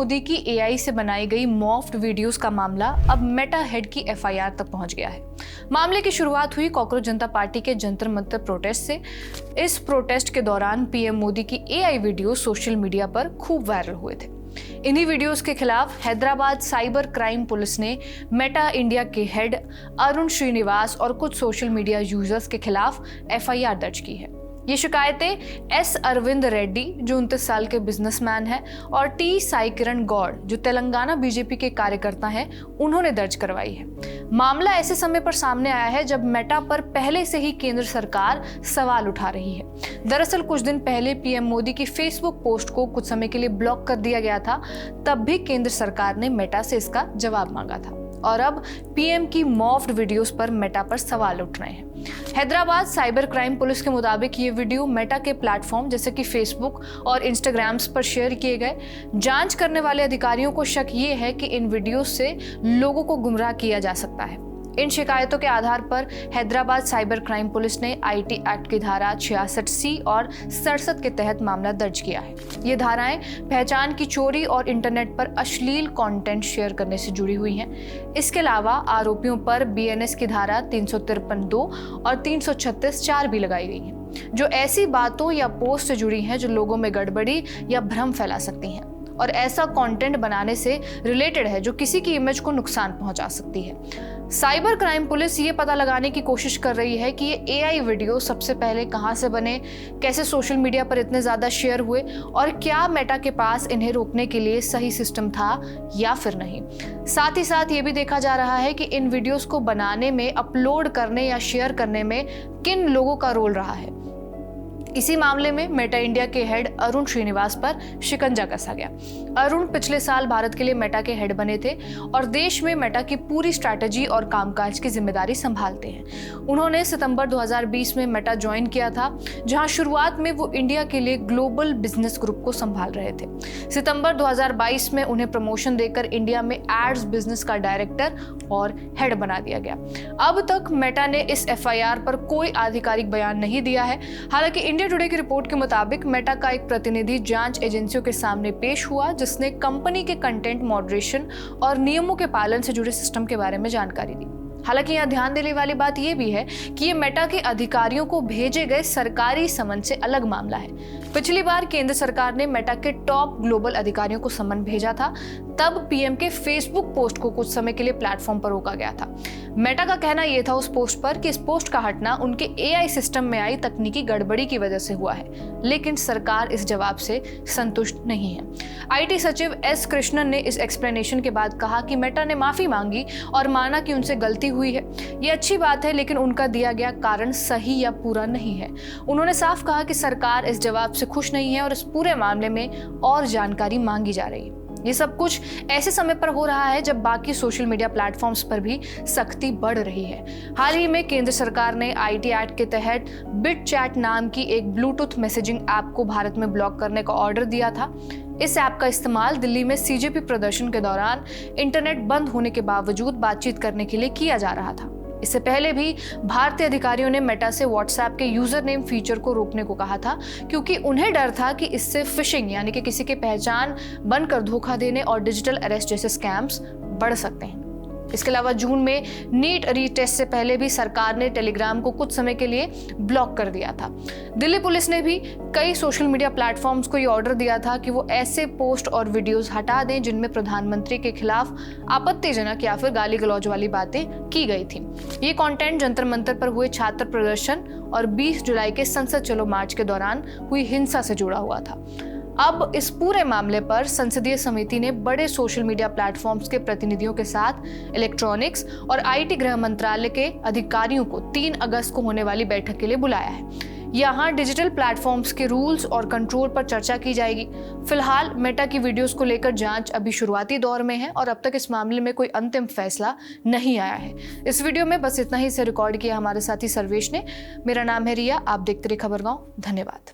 मोदी की एआई से बनाई गई मॉफ्ड वीडियोस का मामला अब मेटा हेड की एफआईआर तक पहुंच गया है। मामले की शुरुआत हुई कॉकरोच जनता पार्टी के जंतर मंतर प्रोटेस्ट से। इस प्रोटेस्ट के दौरान पीएम मोदी की एआई वीडियो सोशल मीडिया पर खूब वायरल हुए थे। इन्हीं वीडियोस के खिलाफ हैदराबाद साइबर क्राइम पुलिस ने मेटा इंडिया के हेड अरुण श्रीनिवास और कुछ सोशल मीडिया यूजर्स के खिलाफ एफआईआर दर्ज की है। ये शिकायतें एस अरविंद रेड्डी जो 29 साल के बिजनेसमैन हैं और टी साई किरण गौड़ जो तेलंगाना बीजेपी के कार्यकर्ता हैं, उन्होंने दर्ज करवाई है। मामला ऐसे समय पर सामने आया है जब मेटा पर पहले से ही केंद्र सरकार सवाल उठा रही है। दरअसल कुछ दिन पहले पीएम मोदी की फेसबुक पोस्ट को कुछ समय के लिए ब्लॉक कर दिया गया था। तब भी केंद्र सरकार ने मेटा से इसका जवाब मांगा था और अब पीएम की मॉफ्ड वीडियोस पर मेटा पर सवाल उठ रहे हैं। हैदराबाद साइबर क्राइम पुलिस के मुताबिक ये वीडियो मेटा के प्लेटफॉर्म जैसे कि फेसबुक और इंस्टाग्राम्स पर शेयर किए गए। जांच करने वाले अधिकारियों को शक ये है कि इन वीडियोस से लोगों को गुमराह किया जा सकता है। इन शिकायतों के आधार पर हैदराबाद साइबर क्राइम पुलिस ने आईटी एक्ट की धारा 66C और 67 के तहत मामला दर्ज किया है। ये धाराएं पहचान की चोरी और इंटरनेट पर अश्लील कंटेंट शेयर करने से जुड़ी हुई हैं। इसके अलावा आरोपियों पर बीएनएस की धारा 353(2) और 336(4) भी लगाई गई है, जो ऐसी बातों या पोस्ट से जुड़ी हैं जो लोगों में गड़बड़ी या भ्रम फैला सकती हैं और ऐसा कंटेंट बनाने से रिलेटेड है जो किसी की इमेज को नुकसान पहुंचा सकती है। साइबर क्राइम पुलिस ये पता लगाने की कोशिश कर रही है कि ये एआई वीडियो सबसे पहले कहां से बने, कैसे सोशल मीडिया पर इतने ज्यादा शेयर हुए और क्या मेटा के पास इन्हें रोकने के लिए सही सिस्टम था या फिर नहीं। साथ ही साथ ये भी देखा जा रहा है कि इन वीडियोस को बनाने में, अपलोड करने या शेयर करने में किन लोगों का रोल रहा है। इसी मामले में मेटा इंडिया के हेड अरुण श्रीनिवास पर शिकंजा कसा गया। अरुण पिछले साल भारत के लिए मेटा के हेड बने थे और देश में मेटा की पूरी स्ट्रैटेजी और कामकाज की जिम्मेदारी संभालते हैं। उन्होंने सितंबर 2020 में मेटा ज्वाइन किया था, जहां शुरुआत में वो इंडिया के लिए ग्लोबल बिजनेस ग्रुप को संभाल रहे थे। सितंबर 2022 में उन्हें प्रमोशन देकर इंडिया में एड्स बिजनेस का डायरेक्टर और हेड बना दिया गया। अब तक मेटा ने इस एफआईआर पर कोई आधिकारिक बयान नहीं दिया है। हालांकि इंडिया टुडे की रिपोर्ट के मुताबिक मेटा का एक प्रतिनिधि जांच एजेंसियों के सामने पेश हुआ, जिसने कंपनी के कंटेंट मॉडरेशन और नियमों के पालन से जुड़े सिस्टम के बारे में जानकारी दी। हालांकि यहाँ ध्यान देने वाली बात यह भी है कि ये मेटा के अधिकारियों को भेजे गए सरकारी समन से अलग मामला है। पिछली बार केंद्र सरकार ने मेटा के टॉप ग्लोबल अधिकारियों को समन भेजा था, तब पीएम के फेसबुक पोस्ट को कुछ समय के लिए प्लेटफॉर्म पर रोका गया था। मेटा का कहना यह था उस पोस्ट पर कि इस पोस्ट का हटना उनके एआई सिस्टम में आई तकनीकी गड़बड़ी की वजह से हुआ है, लेकिन सरकार इस जवाब से संतुष्ट नहीं है। आईटी सचिव एस कृष्णन ने इस एक्सप्लेनेशन के बाद कहा कि मेटा ने माफी मांगी और माना कि उनसे गलती हुई है। ये अच्छी बात है, लेकिन उनका दिया गया कारण सही या पूरा नहीं है। उन्होंने साफ कहा कि सरकार इस जवाब से खुश नहीं है और इस पूरे मामले में और जानकारी मांगी जा रही है। ये सब कुछ ऐसे समय पर हो रहा है जब बाकी सोशल मीडिया प्लेटफॉर्म्स पर भी सख्ती बढ़ रही है। हाल ही में केंद्र सरकार ने आईटी एक्ट के तहत बिट चैट नाम की एक ब्लूटूथ मैसेजिंग ऐप को भारत में ब्लॉक करने का ऑर्डर दिया था। इस ऐप का इस्तेमाल दिल्ली में सीजेपी प्रदर्शन के दौरान इंटरनेट बंद होने के बावजूद बातचीत करने के लिए किया जा रहा था। इससे पहले भी भारतीय अधिकारियों ने मेटा से व्हाट्सएप के यूजर नेम फीचर को रोकने को कहा था, क्योंकि उन्हें डर था कि इससे फिशिंग यानी कि किसी की पहचान बनकर धोखा देने और डिजिटल अरेस्ट जैसे स्कैम्स बढ़ सकते हैं। इसके अलावा जून में नीट रीटेस्ट से पहले भी सरकार ने टेलीग्राम को कुछ समय के लिए ब्लॉक कर दिया था। दिल्ली पुलिस ने भी कई सोशल मीडिया प्लेटफॉर्म्स को ये ऑर्डर दिया था कि वो ऐसे पोस्ट और वीडियोस हटा दें जिनमें प्रधानमंत्री के खिलाफ आपत्तिजनक या फिर गाली गलौज वाली बातें की गई थी। ये कंटेंट जंतर मंतर पर हुए छात्र प्रदर्शन और 20 जुलाई के संसद चलो मार्च के दौरान हुई हिंसा से जुड़ा हुआ था। अब इस पूरे मामले पर संसदीय समिति ने बड़े सोशल मीडिया प्लेटफॉर्म्स के प्रतिनिधियों के साथ इलेक्ट्रॉनिक्स और आईटी गृह मंत्रालय के अधिकारियों को 3 अगस्त को होने वाली बैठक के लिए बुलाया है। यहाँ डिजिटल प्लेटफॉर्म्स के रूल्स और कंट्रोल पर चर्चा की जाएगी। फिलहाल मेटा की वीडियोस को लेकर जांच अभी शुरुआती दौर में है और अब तक इस मामले में कोई अंतिम फैसला नहीं आया है। इस वीडियो में बस इतना ही से रिकॉर्ड किया हमारे साथी सर्वेश ने। मेरा नाम है रिया, आप देखते रहिए खबरगांव। धन्यवाद।